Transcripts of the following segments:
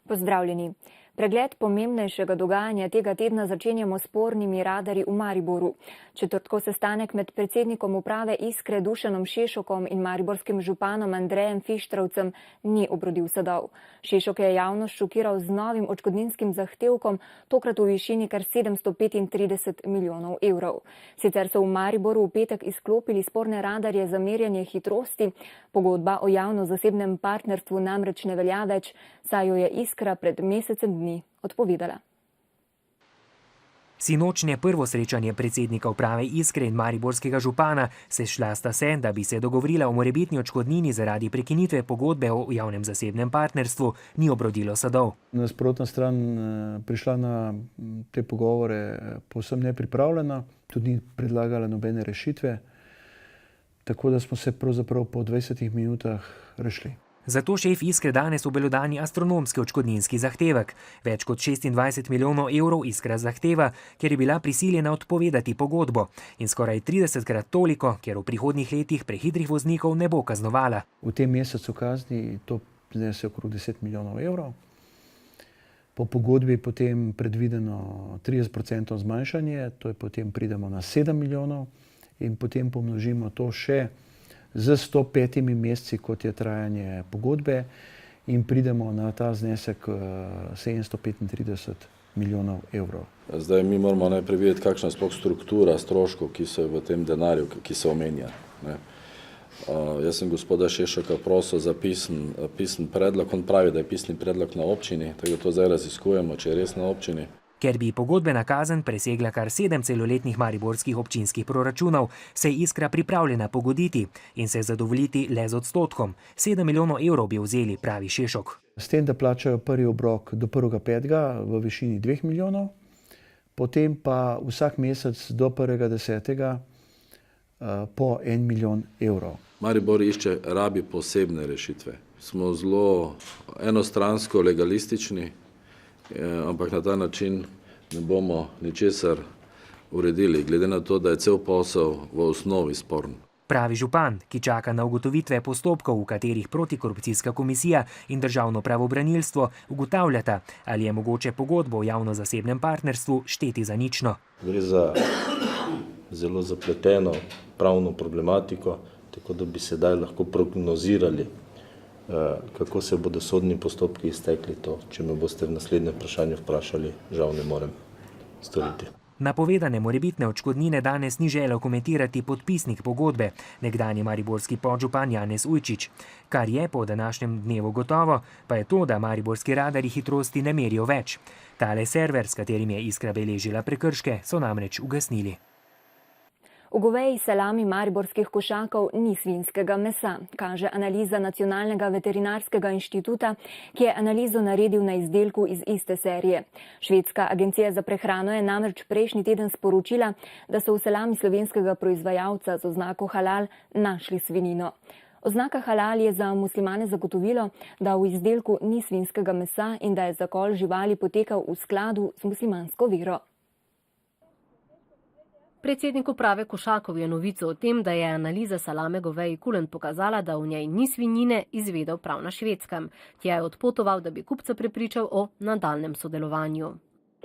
Pozdravljeni. Pregled pomembnejšega dogajanja tega tedna začenjamo s spornimi radarji v Mariboru. Četrtkov sestanek med predsednikom uprave Iskre Dušanom Šešokom in mariborskim županom Andrejem Fištravcem ni obrodil sadov. Šešok je javnost šokiral z novim odškodninskim zahtevkom, tokrat v višini kar 735 milijonov evrov. Sicer so v Mariboru v petek izklopili sporne radarje za merjanje hitrosti. Pogodba o javno-zasebnem partnerstvu namreč ne velja več, saj jo je Iskra pred mesecem dni odpovedala. Sinočnje prvo srečanje predsednika uprave Iskre in mariborskega župana sešla sta se, da bi se dogovorila o morebitni odškodnini zaradi prekinitve pogodbe o javnem zasebnem partnerstvu, ni obrodilo sadov. Nasprotna stran prišla na te pogovore povsem nepripravljena, tudi ni predlagala nobene rešitve, tako da smo se pravzaprav po 20 minutah rešili. Zato šef Iskre danes obelodani astronomski odškodninski zahtevek. Več kot 26 milijonov evrov Iskra zahteva, ker je bila prisiljena odpovedati pogodbo. In skoraj 30krat toliko, ker v prihodnjih letih prehitrih voznikov ne bo kaznovala. V tem mesecu kazni to znese okrog 10 milijonov evrov. Po pogodbi je potem predvideno 30% zmanjšanje, to je potem pridemo na 7 milijonov in potem pomnožimo to še z 105 meseci, kot je trajanje pogodbe, in pridemo na ta znesek 735 milijonov evrov. Zdaj mi moramo najprej videti, kakšna je sploh struktura stroškov, ki so v tem denarju, ki se omenja. Jaz sem gospoda Šešoka prosil za pisen predlog, on pravi, da je pisni predlog na občini, tako da to zdaj raziskujemo, če je res na občini. Ker bi pogodbena kazen presegla kar 7 celoletnih mariborskih občinskih proračunov, se je Iskra pripravljena pogoditi in se zadovoljiti le z odstotkom. 7 milijonov evrov bi vzeli, pravi Šešok. S tem, da plačajo prvi obrok do 1.5. v višini 2 milijonov, potem pa vsak mesec do 1.10. Po 1 milijon evrov. Maribor rabi posebne rešitve. Smo zelo enostransko legalistični, ampak na ta način ne bomo ničesar uredili, glede na to, da je cel posel v osnovi sporen. Pravi župan, ki čaka na ugotovitve postopkov, v katerih protikorupcijska komisija in državno pravobranilstvo ugotavljata, ali je mogoče pogodbo o javno-zasebnem partnerstvu šteti za nično. Gre za zelo zapleteno pravno problematiko, tako da bi sedaj lahko prognozirali, kako se bodo sodni postopki iztekli, to, če me boste v naslednjem vprašanju vprašali, žal ne morem storiti. Napovedane morebitne odškodnine danes ni želel komentirati podpisnik pogodbe, nekdanji mariborski podžupan Janez Ujčič. Kar je po današnjem dnevu gotovo, pa je to, da mariborski radarji hitrosti ne merijo več. Tale server, s katerim je Iskra beležila prekrške, so namreč ugasnili. V goveji salami mariborskih košakov ni svinjskega mesa, kaže analiza Nacionalnega veterinarskega inštituta, ki je analizo naredil na izdelku iz iste serije. Švedska agencija za prehrano je namreč prejšnji teden sporočila, da so v salami slovenskega proizvajalca z oznako halal našli svinjino. Oznaka halal je za muslimane zagotovilo, da v izdelku ni svinjskega mesa in da je zakol živali potekal v skladu z muslimansko vero. Predsednik uprave Košakov je novico o tem, da je analiza salame goveji kulen pokazala, da v njej ni svinjine, izvedel prav na Švedskem. Tja je odpotoval, da bi kupca prepričal o nadaljnjem sodelovanju.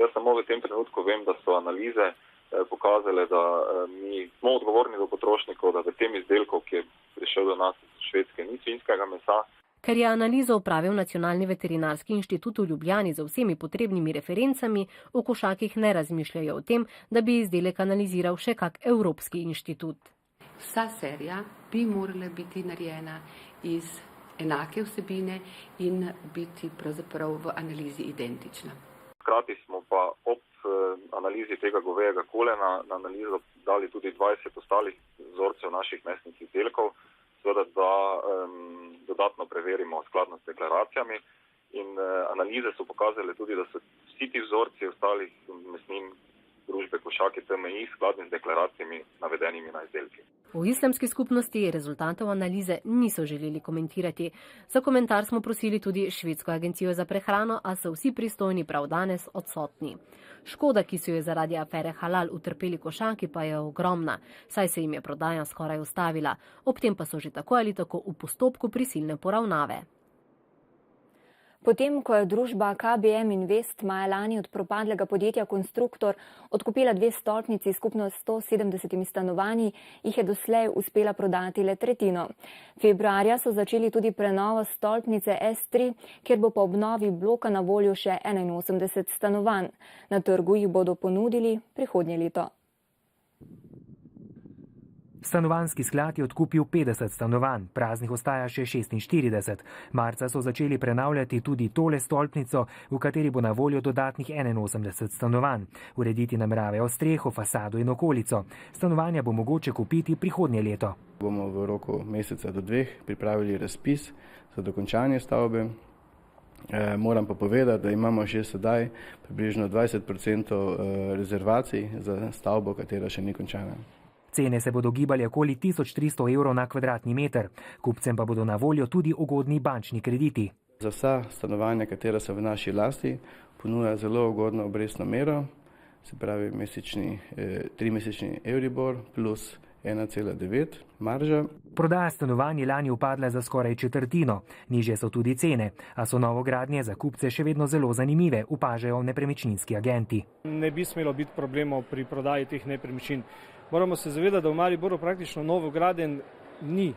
Jaz samo v tem trenutku vem, da so analize pokazale, da mi smo odgovorni do potrošnikov, da v tem izdelku, ki je prišel do nas iz Švedske, ni svinjskega mesa. Ker je analizo opravil Nacionalni veterinarski inštitut v Ljubljani z vsemi potrebnimi referencami, v Košakih ne razmišljajo o tem, da bi izdelek analiziral še kak evropski inštitut. Vsa serija bi morala biti narejena iz enake vsebine in biti pravzaprav v analizi identična. Hkrati smo pa ob analizi tega govejega kolena na analizo dali tudi 20 ostalih vzorcev naših mesnih izdelkov, seveda da dodatno preverimo skladnost s deklaracijami in analize so pokazale tudi, da so vsi ti vzorci ostalih mesnin družbe Košaki TMI skladni z deklaracijami navedenimi na izdelki. V islamski skupnosti rezultatov analize niso želeli komentirati. Za komentar smo prosili tudi Švedsko agencijo za prehrano, a so vsi pristojni prav danes odsotni. Škoda, ki so jo zaradi afere halal utrpeli Košaki, pa je ogromna, saj se jim je prodaja skoraj ustavila. Ob tem pa so že tako ali tako v postopku prisilne poravnave. Potem, ko je družba KBM Invest maja lani od propadlega podjetja Konstruktor odkupila 2 stolpnici skupno s 170 stanovanji, jih je doslej uspela prodati le tretjino. Februarja so začeli tudi prenovo stolpnice S3, kjer bo po obnovi bloka na voljo še 81 stanovanj. Na trgu jih bodo ponudili prihodnje leto. Stanovanjski sklad je odkupil 50 stanovanj, praznih ostaja še 46. Marca so začeli prenavljati tudi tole stolpnico, v kateri bo na voljo dodatnih 81 stanovanj. Urediti nameravajo streho, fasado in okolico. Stanovanja bo mogoče kupiti prihodnje leto. Bomo v roku meseca do 2 pripravili razpis za dokončanje stavbe. Moram pa povedati, da imamo že sedaj približno 20% rezervacij za stavbo, katera še ni končana. Cene se bodo gibali okoli 1300 evrov na kvadratni meter. Kupcem pa bodo na voljo tudi ugodni bančni krediti. Za vsa stanovanja, katera so v naši lasti, ponuja zelo ugodno obrestno mero, se pravi 3-mesečni Euribor plus 1,9 marža. Prodaja stanovanj je lani upadla za skoraj četrtino. Nižje so tudi cene, a so novogradnje za kupce še vedno zelo zanimive, opažajo nepremičninski agenti. Ne bi smelo biti problemov pri prodaji teh nepremičnin. Moramo se zavedati, da v Mariboru praktično novograden ni,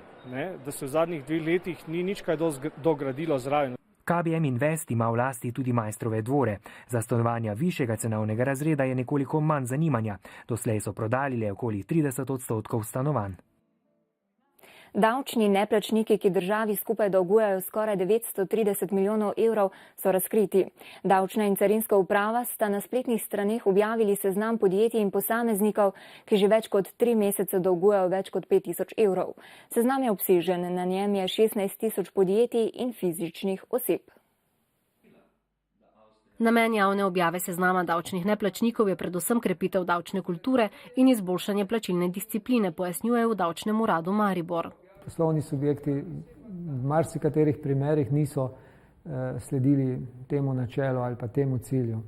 da se v zadnjih 2 letih ni nič kaj dogradilo zraven. KBM Invest ima v lasti tudi Maistrove dvore. Za stanovanja višjega cenovnega razreda je nekoliko manj zanimanja. Doslej so prodali le okoli 30% stanovanj. Davčni neplačniki, ki državi skupaj dolgujejo skoraj 930 milijonov evrov, so razkriti. Davčna in carinska uprava sta na spletnih straneh objavili seznam podjetij in posameznikov, ki že več kot 3 mesece dolgujejo več kot 5000 evrov. Seznam je obsežen, na njem je 16 000 podjetij in fizičnih oseb. Namen javne objave seznama davčnih neplačnikov je predvsem krepitev davčne kulture in izboljšanje plačilne discipline, pojasnjujejo v Davčnem uradu Maribor. Poslovni subjekti v marsikaterih primerih niso sledili temu načelu ali pa temu cilju.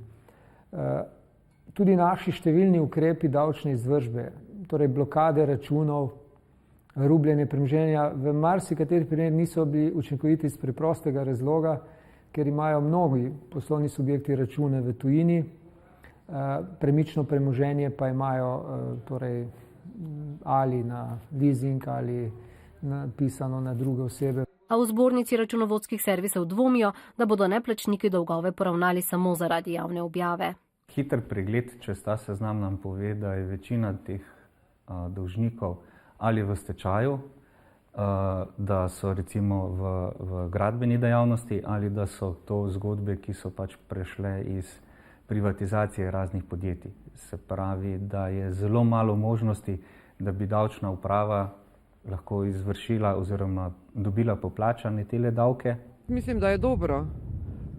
Tudi naši številni ukrepi davčne izvršbe, torej blokade računov, rubljenje premoženja, v marsikaterih primerih niso bili učinkoviti iz preprostega razloga, ker imajo mnogi poslovni subjekti račune v tujini, premično premoženje pa imajo torej, ali na leasing ali napisano na druge osebe. A v zbornici računovodskih servisov dvomijo, da bodo neplačniki dolgove poravnali samo zaradi javne objave. Hiter pregled čez ta seznam nam pove, da je večina teh dolžnikov ali v stečaju, da so recimo v gradbeni dejavnosti ali da so to zgodbe, ki so pač prešle iz privatizacije raznih podjetij. Se pravi, da je zelo malo možnosti, da bi davčna uprava lahko izvršila oziroma dobila poplačane tele davke. Mislim, da je dobro,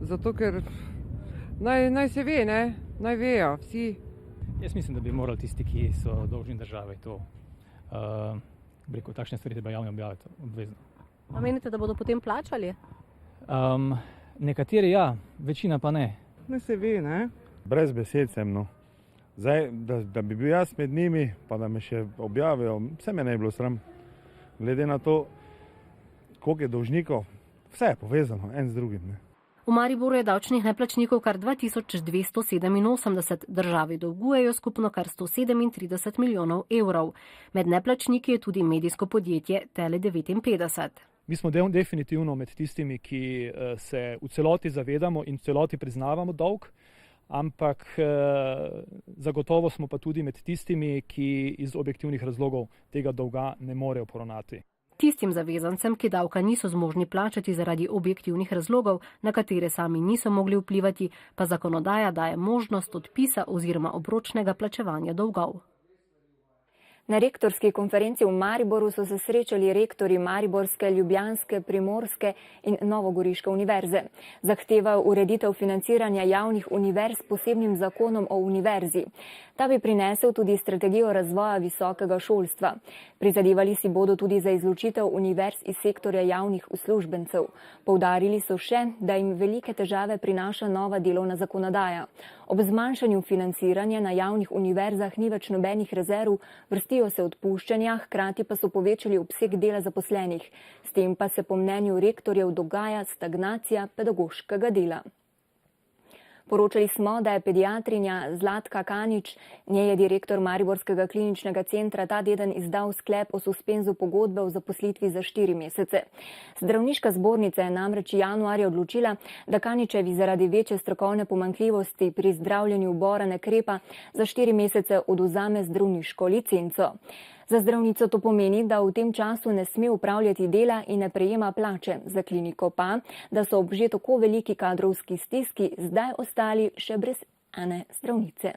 zato ker naj se ve, naj vejo vsi. Jaz mislim, da bi morali tisti, ki so dolžni državi, to takšne stvari treba javno objaviti obvezno. A menite, da bodo potem plačali? Nekateri ja, večina pa ne. Naj se ve, Brez besed sem, no. Zdaj, da bi bil jaz med njimi, pa da me še objavijo, vse me ne bi bilo sram. Glede na to, koliko je dolžnikov, vse je povezano, en z drugim. V Mariboru je davčnih neplačnikov kar 2287, državi dolgujejo skupno kar 137 milijonov evrov. Med neplačniki je tudi medijsko podjetje Tele59. Mi smo definitivno med tistimi, ki se v celoti zavedamo in v celoti priznavamo dolg, ampak zagotovo smo pa tudi med tistimi, ki iz objektivnih razlogov tega dolga ne morejo poravnati. Tistim zavezancem, ki davka niso zmožni plačati zaradi objektivnih razlogov, na katere sami niso mogli vplivati, pa zakonodaja daje možnost odpisa oziroma obročnega plačevanja dolgov. Na rektorski konferenci v Mariboru so se srečali rektorji Mariborske, Ljubljanske, Primorske in Novogoriške univerze. Zahtevajo ureditev financiranja javnih univerz s posebnim zakonom o univerzi. Ta bi prinesel tudi strategijo razvoja visokega šolstva. Prizadevali si bodo tudi za izločitev univerz iz sektorja javnih uslužbencev. Poudarili so še, da jim velike težave prinaša nova delovna zakonodaja. Ob zmanjšanju financiranja na javnih univerzah ni več nobenih rezerv, vrstijo Bojijo se odpuščanja, hkrati pa so povečali obseg dela zaposlenih. S tem pa se po mnenju rektorjev dogaja stagnacija pedagoškega dela. Poročali smo, da je pediatrinja Zlatka Kanič, nje je direktor Mariborskega kliničnega centra, ta teden izdal sklep o suspenzu pogodbe o zaposlitvi za 4 mesece. Zdravniška zbornica je namreč januarja odločila, da Kaničevi zaradi večje strokovne pomanjkljivosti pri zdravljenju Bora Nekrepa za 4 mesece odvzame zdravniško licenco. Za zdravnico to pomeni, da v tem času ne sme upravljati dela in ne prejema plače. Za kliniko pa, da so ob že tako veliki kadrovski stiski zdaj ostali še brez ene zdravnice.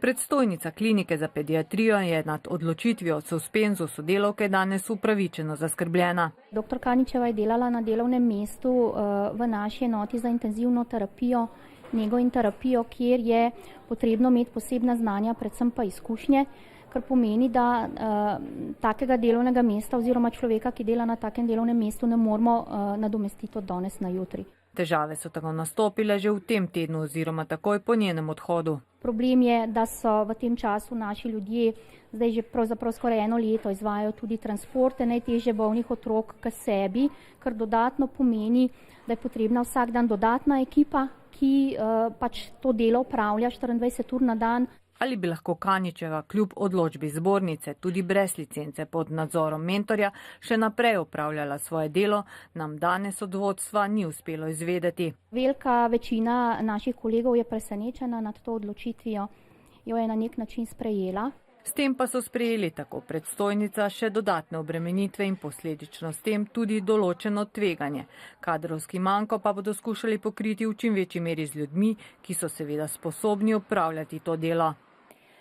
Predstojnica klinike za pediatrijo je nad odločitvijo o suspenzu sodelavke danes upravičeno zaskrbljena. Dr. Kaničeva je delala na delovnem mestu v naši enoti za intenzivno terapijo, nego in terapijo, kjer je potrebno imeti posebna znanja, predvsem pa izkušnje, kar pomeni, da takega delovnega mesta oziroma človeka, ki dela na takem delovnem mestu, ne moremo nadomestiti od danes na jutri. Težave so tako nastopile že v tem tednu oziroma takoj po njenem odhodu. Problem je, da so v tem času naši ljudje zdaj že pravzaprav skoraj 1 leto izvajajo tudi transporte najtežje bolnih otrok k sebi, kar dodatno pomeni, da je potrebna vsak dan dodatna ekipa, ki pač to delo opravlja 24 ur na dan. Ali bi lahko Kaničeva kljub odločbi zbornice tudi brez licence pod nadzorom mentorja še naprej opravljala svoje delo, nam danes od vodstva ni uspelo izvedeti. Velika večina naših kolegov je presenečena nad to odločitvijo, jo je na nek način sprejela. S tem pa so sprejeli tako predstojnica še dodatne obremenitve in posledično s tem tudi določeno tveganje. Kadrovski manko pa bodo skušali pokriti v čim večji meri z ljudmi, ki so seveda sposobni opravljati to delo.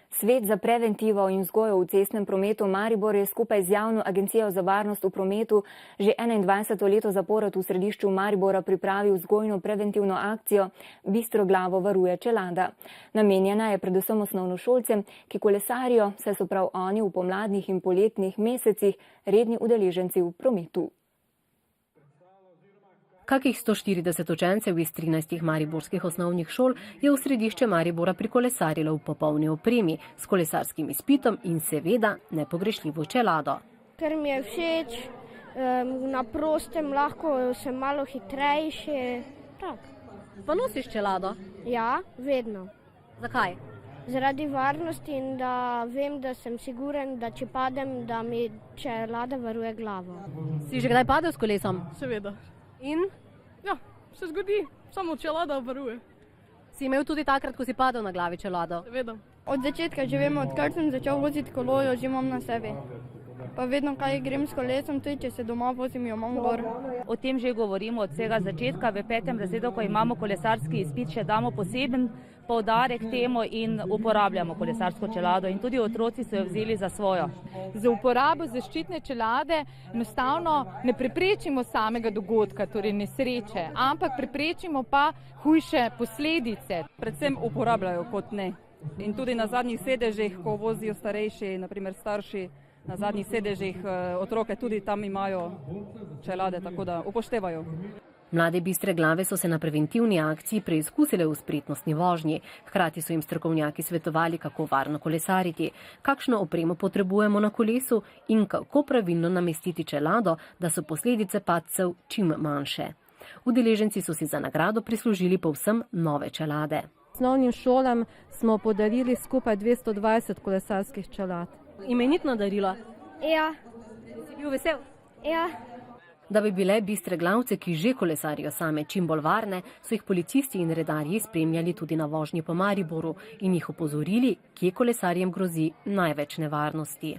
Svet za preventivo in vzgojo v cestnem prometu Maribor je skupaj z Javno agencijo za varnost v prometu že 21. leto zapored v središču Maribora pripravil vzgojno preventivno akcijo Bistro glavo varuje čelada. Namenjena je predvsem osnovnošolcem, ki kolesarijo, saj so prav oni v pomladnih in poletnih mesecih redni udeleženci v prometu. Kakih 140 učencev iz 13 mariborskih osnovnih šol je v središče Maribora prikolesarilo v popolni opremi s kolesarskim izpitom in seveda nepogrešljivo čelado. Ker mi je všeč, na prostem lahko sem malo hitrejši. Pa nosiš čelado? Ja, vedno. Zakaj? Zaradi varnosti in da vem, da sem siguren, da če padem, da mi čelada varuje glavo. Si že kdaj padel s kolesom? Seveda. In? Ja, se zgodi, samo čelada varuje. Si imel tudi takrat, ko si padel na glavi čelado? Seveda. Od začetka že vem, odkar sem začel voziti kolo, jo že imam na sebi. Pa vedno, kaj grem s kolesom, tudi če se doma vozim, jo imam gor. O tem že govorimo od vsega začetka. V 5. razredu, ko imamo kolesarski izpit, še damo poseben poudarek temu in uporabljamo kolesarsko čelado. In tudi otroci so jo vzeli za svojo. Z uporabo zaščitne čelade enostavno ne preprečimo samega dogodka, torej nesreče, ampak preprečimo pa hujše posledice. Predvsem uporabljajo kot ne. In tudi na zadnjih sedežih, ko vozijo starejši, naprimer starši, na zadnjih sedežih otroke tudi tam imajo čelade, tako da upoštevajo. Mlade bistre glave so se na preventivni akciji preizkusile v spretnostni vožnji. Hkrati so jim strokovnjaki svetovali, kako varno kolesariti, kakšno opremo potrebujemo na kolesu in kako pravilno namestiti čelado, da so posledice padcev čim manjše. Udeleženci so si za nagrado prislužili povsem nove čelade. Osnovnim šolam smo podarili skupaj 220 kolesarskih čelad. Imenitno darilo? Ja. Si bil vesel? Ja. Da bi bile bistre glavce, ki že kolesarijo same, čim bolj varne, so jih policisti in redarji spremljali tudi na vožnji po Mariboru in jih opozorili, kje kolesarjem grozi največ nevarnosti.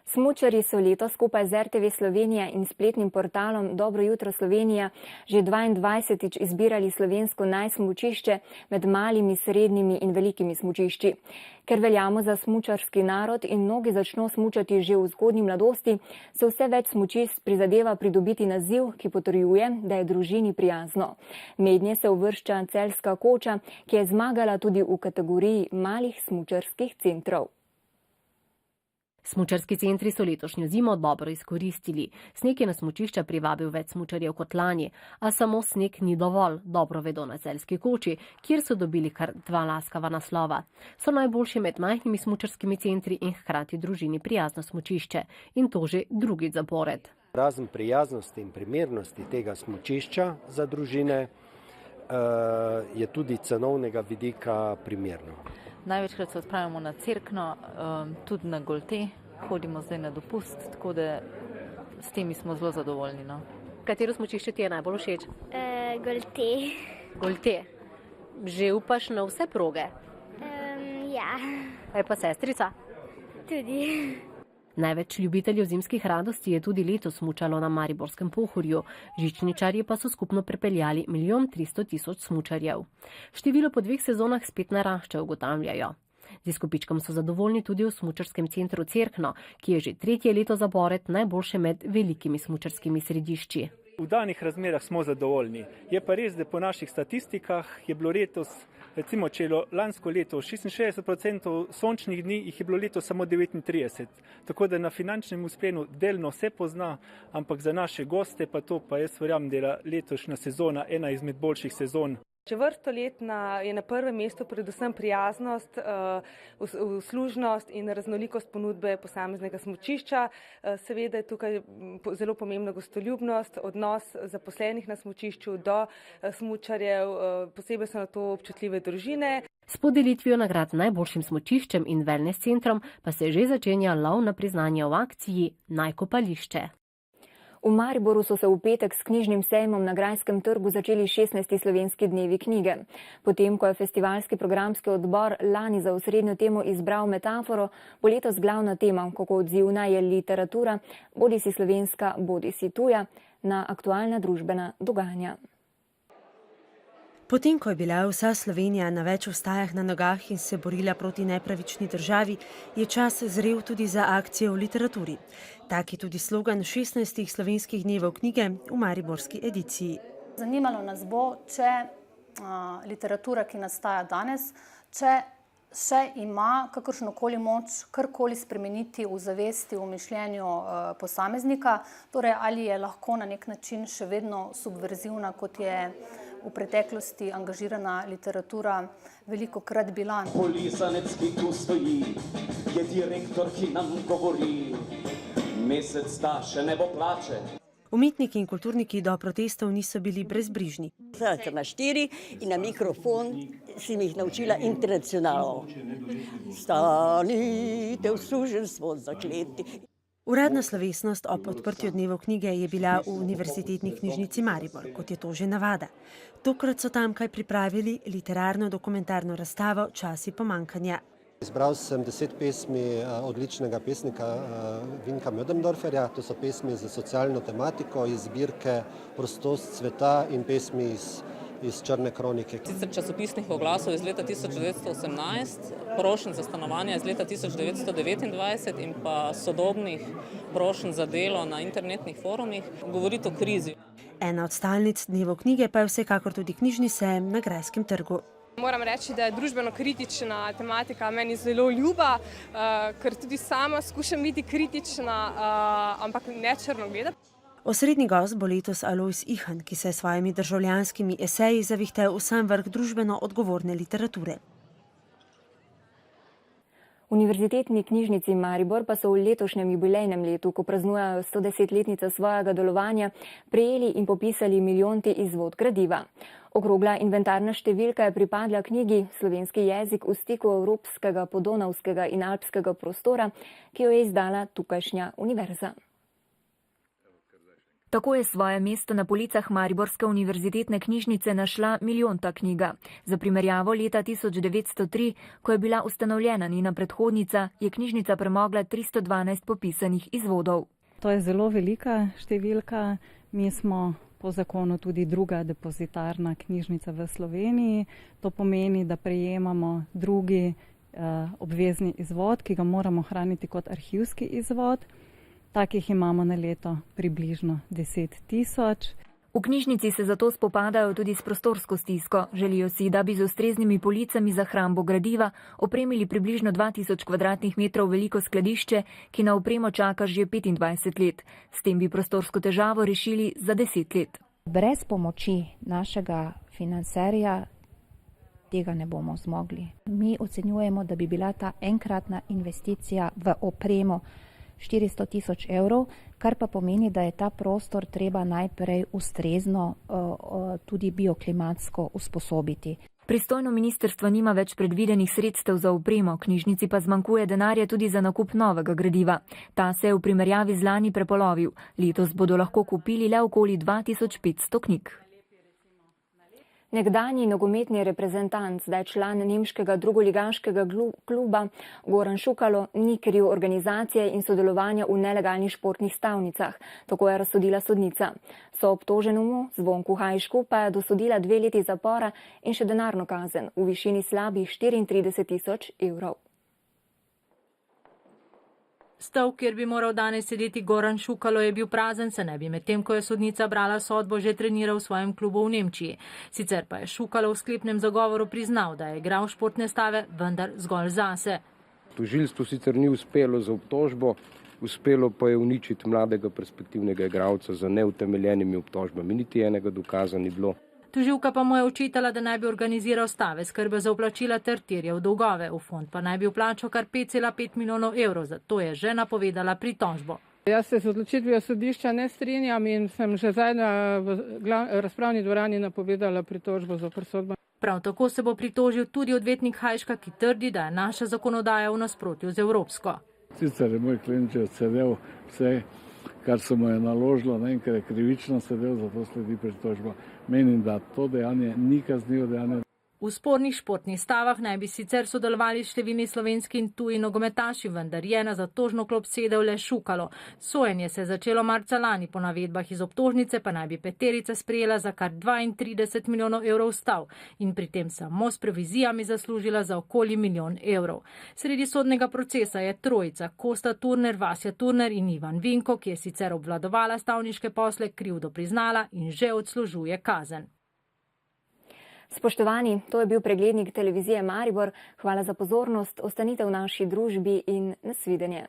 Smučarji so letos skupaj z RTV Slovenija in spletnim portalom Dobro jutro Slovenija že 22. izbirali slovensko najsmučišče med malimi, srednjimi in velikimi smučišči. Ker veljamo za smučarski narod in mnogi začno smučati že v zgodnji mladosti, se vse več smučist prizadeva pridobiti naziv, ki potrjuje, da je družini prijazno. Mednje se uvršča celjska Koča, ki je zmagala tudi v kategoriji malih smučarskih centrov. Smučarski centri so letošnjo zimo dobro izkoristili. Sneg je na smučišča privabil več smučarjev kot lani, a samo sneg ni dovolj, dobro vedo na Celjski koči, kjer so dobili kar 2 laskava naslova. So najboljši med majhnimi smučarskimi centri in hkrati družini prijazno smučišče. In to že drugič zapored. Razen prijaznosti in primernosti tega smučišča za družine je tudi cenovnega vidika primerno. Največkrat se odpravimo na Cerkno, tudi na Golte, hodimo zdaj na dopust, tako da s temi smo zelo zadovoljni. No. Katero smučišče ti je najbolj všeč? Golte. Golte. Že upaš na vse proge? Ja. Je pa sestrica? Tudi. Največ ljubiteljev zimskih radosti je tudi letos smučalo na mariborskem Pohorju. Žičničarji pa so skupno prepeljali 1 300 000 smučarjev. Število po 2 sezonah spet narašča, ugotavljajo. Z izkupičkom so zadovoljni tudi v smučarskem centru Cerkno, ki je že 3. leto zapored najboljše med velikimi smučarskimi središči. V danih razmerah smo zadovoljni. Je pa res, da po naših statistikah je bilo letos, recimo če je lansko leto 66% sončnih dni, jih je bilo letos samo 39. Tako da na finančnem usplenu delno se pozna, ampak za naše goste pa to, pa jaz verjamem, da je letošnja sezona ena izmed boljših sezon. Že vrsto let je na prvem mestu predvsem prijaznost, uslužnost in raznolikost ponudbe posameznega smučišča. Seveda je tukaj zelo pomembna gostoljubnost, odnos zaposlenih na smučišču do smučarjev, posebej so na to občutljive družine. S podelitvijo nagrad najboljšim smučiščem in wellness centrom pa se že začenja lov na priznanje v akciji Naj kopališče. V Mariboru so se v petek s knjižnim sejmom na Grajskem trgu začeli 16. slovenski dnevi knjige. Potem, ko je festivalski programski odbor lani za osrednjo temo izbral metaforo, bo letos glavna tema, kako odzivna je literatura, bodisi slovenska, bodisi tuja, na aktualna družbena dogajanja. Potem, ko je bila vsa Slovenija na več vstajah na nogah in se borila proti nepravični državi, je čas zrel tudi za akcijo v literaturi. Tak je tudi slogan 16. slovenskih dnevov knjige v mariborski ediciji. Zanimalo nas bo, če literatura, ki nastaja danes, če še ima kakršnokoli moč karkoli spremeniti v zavesti, v mišljenju posameznika, torej ali je lahko na nek način še vedno subverzivna, kot je v preteklosti angažirana literatura velikokrat bila. Polizanec, ki tu stoji, je direktor, ki nam govori, mesec sta še nebo plače. Umetniki in kulturniki do protestov niso bili brezbrižni. Sem na 4 in na mikrofon sem jih naučila internacionalno. Stanite v suženstvo zakleti. Uradna slovesnost ob odprtju dnevov knjige je bila v Univerzitetni knjižnici Maribor, kot je to že navada. Tokrat so tamkaj pripravili literarno-dokumentarno razstavo Časi pomanjkanja. Izbral sem 10 pesmi odličnega pesnika Vinka Möderndorferja. To so pesmi za socialno tematiko iz zbirke Prostost sveta in pesmi iz Črne kronike. Sicer časopisnih oglasov iz leta 1918, prošenj za stanovanje iz leta 1929 in pa sodobnih prošenj za delo na internetnih forumih, govoriti o krizi. Ena od stalnic dnevov knjige pa je vsekakor tudi knjižni sejem na Grajskem trgu. Moram reči, da je družbeno kritična tematika meni zelo ljuba, ker tudi sama skušam biti kritična, ampak ne črnogleda. Osrednji gost bo letos Alojz Ihan, ki se je s svojimi državljanskimi eseji zavihtel v sam vrh družbeno odgovorne literature. V Univerzitetni knjižnici Maribor pa so v letošnjem jubilejnem letu, ko praznujejo 110-letnico svojega delovanja, prejeli in popisali milijonti izvod gradiva. Okrogla inventarna številka je pripadla knjigi Slovenski jezik v stiku evropskega, podonavskega in alpskega prostora, ki jo je izdala tukajšnja univerza. Tako je svoje mesto na policah Mariborske univerzitetne knjižnice našla milijonta knjiga. Za primerjavo leta 1903, ko je bila ustanovljena njena predhodnica, je knjižnica premogla 312 popisanih izvodov. To je zelo velika številka. Mi smo po zakonu tudi druga depozitarna knjižnica v Sloveniji. To pomeni, da prejemamo drugi obvezni izvod, ki ga moramo hraniti kot arhivski izvod. Takih imamo na leto približno 10 000. V knjižnici se zato spopadajo tudi s prostorsko stisko. Želijo si, da bi z ustreznimi policami za hrambo gradiva opremili približno 2000 kvadratnih metrov veliko skladišče, ki na opremo čaka že 25 let. S tem bi prostorsko težavo rešili za 10 let. Brez pomoči našega financerja tega ne bomo zmogli. Mi ocenjujemo, da bi bila ta enkratna investicija v opremo 400 000 evrov, kar pa pomeni, da je ta prostor treba najprej ustrezno tudi bioklimatsko usposobiti. Pristojno ministrstvo nima več predvidenih sredstev za opremo, knjižnici pa zmanjkuje denarja tudi za nakup novega gradiva. Ta se je v primerjavi z lani prepolovil. Letos bodo lahko kupili le okoli 2500 knjig. Nekdanji nogometni reprezentant, zdaj član nemškega drugoligaškega kluba Goran Šukalo, ni kriv organizacije in sodelovanja v nelegalnih športnih stavnicah. Tako je razsodila sodnica. Soobtoženemu Zvonku Hajšku pa je dosodila 2 leti zapora in še denarno kazen v višini slabih 34 000 evrov. Stol, kjer bi moral danes sedeti Goran Šukalo, je bil prazen, se ne bi medtem, ko je sodnica brala sodbo, že treniral v svojem klubu v Nemčiji. Sicer pa je Šukalo v sklepnem zagovoru priznal, da je igral športne stave, vendar zgolj zase. Tožilstvo sicer ni uspelo z obtožbo, uspelo pa je uničiti mladega perspektivnega igralca z neutemeljenimi obtožbami. Niti enega dokaza ni bilo. Tožilka pa mu je očitala, da naj bi organiziral stave skrbe za vplačila ter terjal dolgove. V fond pa naj bi vplačal kar 5,5 milijonov evrov, zato je že napovedala pritožbo. Jaz se z odločitvijo sodišča ne strinjam in sem že zdaj v razpravni dvorani napovedala pritožbo zoper sodbo. Prav tako se bo pritožil tudi odvetnik Hajška, ki trdi, da je naša zakonodaja v nasprotju z evropsko. Sicer je moj klient odsedel vse, kar se mu je naložilo, ker je krivično sedel, zato sledi pritožba. Menim, da to dejanje ni kaznivo dejanje. V spornih športnih stavah naj bi sicer sodelovali številni slovenski in tuji nogometaši, vendar je na zatožno klop sedel le Šukalo. Sojenje se je začelo marca lani, po navedbah iz obtožnice pa naj bi peterica sprejela za kar 32 milijonov evrov stav in pri tem samo s provizijami zaslužila za okoli 1 milijon evrov. Sredi sodnega procesa je trojica Kosta Turner, Vasja Turner in Ivan Vinko, ki je sicer obvladovala stavniške posle, krivdo priznala in že odslužuje kazen. Spoštovani, to je bil preglednik televizije Maribor. Hvala za pozornost, ostanite v naši družbi in nasvidenje.